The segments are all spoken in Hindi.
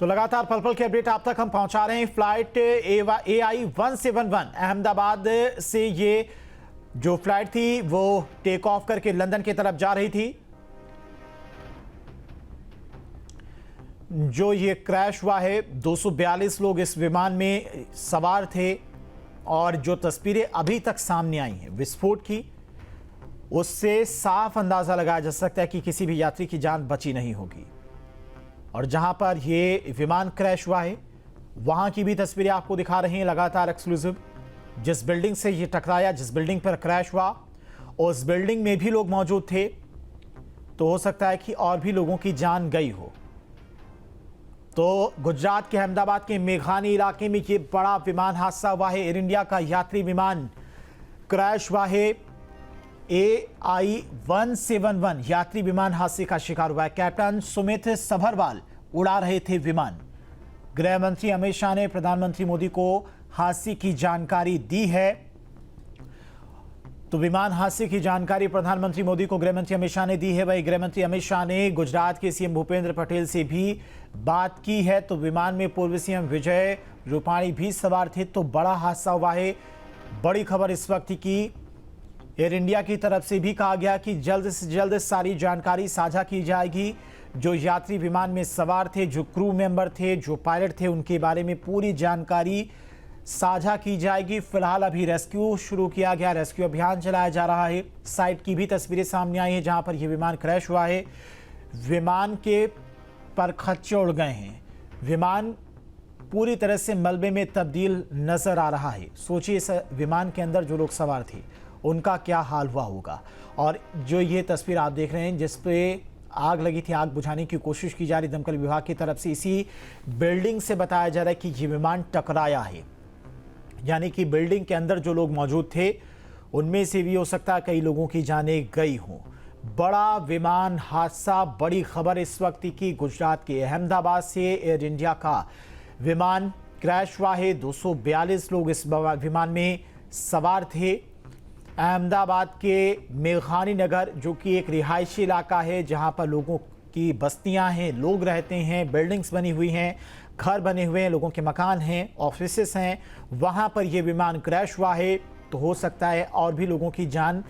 तो लगातार पल पल के अपडेट आप तक हम पहुंचा रहे हैं। फ्लाइट AI 171 अहमदाबाद से ये जो फ्लाइट थी वो टेक ऑफ करके लंदन की तरफ जा रही थी। जो ये क्रैश हुआ है, 242 लोग इस विमान में सवार थे और जो तस्वीरें अभी तक सामने आई हैं विस्फोट की, उससे साफ अंदाजा लगाया जा सकता है कि किसी भी यात्री की जान बची नहीं होगी। और जहां पर ये विमान क्रैश हुआ है वहां की भी तस्वीरें आपको दिखा रहे हैं लगातार एक्सक्लूसिव। जिस बिल्डिंग से ये टकराया, जिस बिल्डिंग पर क्रैश हुआ, उस बिल्डिंग में भी लोग मौजूद थे, तो हो सकता है कि और भी लोगों की जान गई हो। तो गुजरात के अहमदाबाद के मेघानी इलाके में ये बड़ा विमान हादसा हुआ है। एयर इंडिया का यात्री विमान क्रैश हुआ है। AI 171 यात्री विमान हादसे का शिकार हुआ है। कैप्टन सुमित सभरवाल उड़ा रहे थे विमान। गृह मंत्री अमित शाह ने प्रधानमंत्री मोदी को हादसे की जानकारी दी है। तो विमान हादसे की जानकारी प्रधानमंत्री मोदी को गृह मंत्री अमित शाह ने दी है। वही गृह मंत्री अमित शाह ने गुजरात के सीएम भूपेंद्र पटेल से भी बात की है। तो विमान में पूर्व सीएम विजय रूपाणी भी सवार थे। तो बड़ा हादसा हुआ है। बड़ी खबर इस वक्त की एयर इंडिया की तरफ से भी कहा गया कि जल्द से जल्द सारी जानकारी साझा की जाएगी। जो यात्री विमान में सवार थे, जो क्रू मेंबर थे, जो पायलट थे, उनके बारे में पूरी जानकारी साझा की जाएगी। फिलहाल अभी रेस्क्यू शुरू किया गया, रेस्क्यू अभियान चलाया जा रहा है। साइट की भी तस्वीरें सामने आई हैं जहां पर यह विमान क्रैश हुआ है। विमान के परखच्चे उड़ गए हैं। विमान पूरी तरह से मलबे में तब्दील नजर आ रहा है। सोचिए इस विमान के अंदर जो लोग सवार थे उनका क्या हाल हुआ होगा। और जो ये तस्वीर आप देख रहे हैं जिस पे आग लगी थी, आग बुझाने की कोशिश की जा रही दमकल विभाग की तरफ से। इसी बिल्डिंग से बताया जा रहा है कि ये विमान टकराया है, यानी कि बिल्डिंग के अंदर जो लोग मौजूद थे उनमें से भी हो सकता है कई लोगों की जानें गई हों। बड़ा विमान हादसा, बड़ी खबर इस वक्त की गुजरात के अहमदाबाद से एयर इंडिया का विमान क्रैश हुआ है। 242 लोग इस विमान में सवार थे। अहमदाबाद के मेघानी नगर, जो कि एक रिहायशी इलाका है जहां पर लोगों की बस्तियां हैं, लोग रहते हैं, बिल्डिंग्स बनी हुई हैं, घर बने हुए हैं, लोगों के मकान हैं, ऑफिसेस हैं, वहां पर यह विमान क्रैश हुआ है। तो हो सकता है और भी लोगों की जान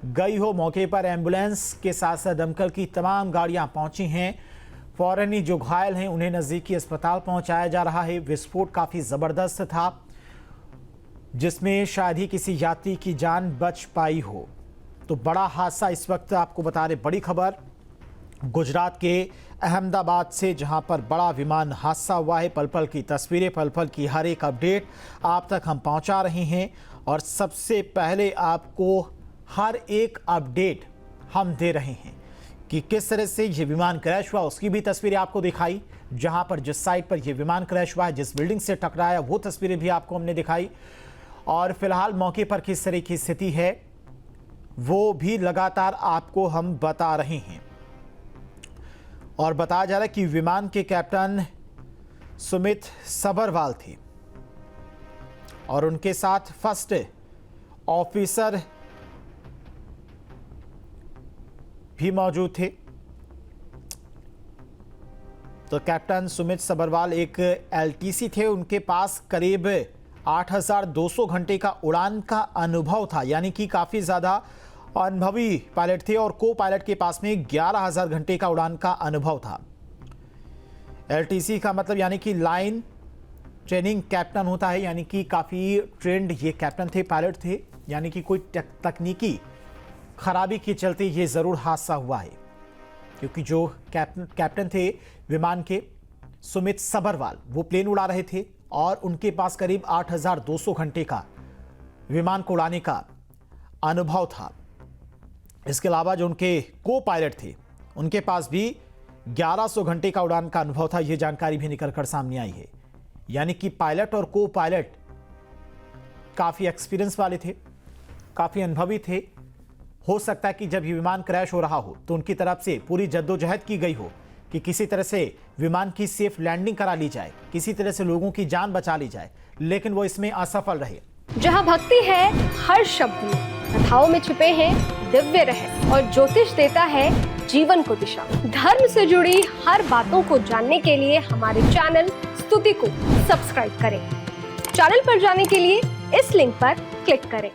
गई हो। मौके पर एम्बुलेंस के साथ साथ दमकल की तमाम गाड़ियां पहुंची हैं। फौरन ही जो घायल हैं उन्हें नज़दीकी अस्पताल पहुंचाया जा रहा है। विस्फोट काफ़ी ज़बरदस्त था जिसमें शायद ही किसी यात्री की जान बच पाई हो। तो बड़ा हादसा इस वक्त आपको बता रहे, बड़ी खबर गुजरात के अहमदाबाद से जहां पर बड़ा विमान हादसा हुआ है। पल पल की तस्वीरें, पल पल की हर एक अपडेट आप तक हम पहुंचा रहे हैं। और सबसे पहले आपको हर एक अपडेट हम दे रहे हैं कि किस तरह से ये विमान क्रैश हुआ, उसकी भी तस्वीरें आपको दिखाई। जहां पर जिस साइट पर यह विमान क्रैश हुआ है, जिस बिल्डिंग से टकराया, वो तस्वीरें भी आपको हमने दिखाई। और फिलहाल मौके पर किस तरह की स्थिति है वो भी लगातार आपको हम बता रहे हैं। और बताया जा रहा है कि विमान के कैप्टन सुमित सभरवाल थे और उनके साथ फर्स्ट ऑफिसर भी मौजूद थे। तो कैप्टन सुमित सभरवाल एक LTC थे। उनके पास करीब 8,200 घंटे का उड़ान का अनुभव था, यानी कि काफ़ी ज़्यादा अनुभवी पायलट थे। और को पायलट के पास में 11,000 घंटे का उड़ान का अनुभव था। LTC का मतलब यानी कि लाइन ट्रेनिंग कैप्टन होता है, यानी कि काफ़ी ट्रेंड ये कैप्टन थे, पायलट थे। यानी कि कोई तकनीकी खराबी के चलते ये ज़रूर हादसा हुआ है, क्योंकि जो कैप्टन थे विमान के सुमित सभरवाल, वो प्लेन उड़ा रहे थे और उनके पास करीब 8,200 घंटे का विमान को उड़ाने का अनुभव था। इसके अलावा जो उनके को पायलट थे उनके पास भी 1100 घंटे का उड़ान का अनुभव था। यह जानकारी भी निकलकर सामने आई है। यानी कि पायलट और को पायलट काफ़ी एक्सपीरियंस वाले थे, काफ़ी अनुभवी थे। हो सकता है कि जब ये विमान क्रैश हो रहा हो तो उनकी तरफ से पूरी जद्दोजहद की गई हो कि किसी तरह से विमान की सेफ लैंडिंग करा ली जाए, किसी तरह से लोगों की जान बचा ली जाए, लेकिन वो इसमें असफल रहे। जहां भक्ति है हर शब्द में, कथाओं में छुपे हैं दिव्य रहस्य और ज्योतिष देता है जीवन को दिशा। धर्म से जुड़ी हर बातों को जानने के लिए हमारे चैनल स्तुति को सब्सक्राइब करें। चैनल पर जाने के लिए इस लिंक पर क्लिक करें।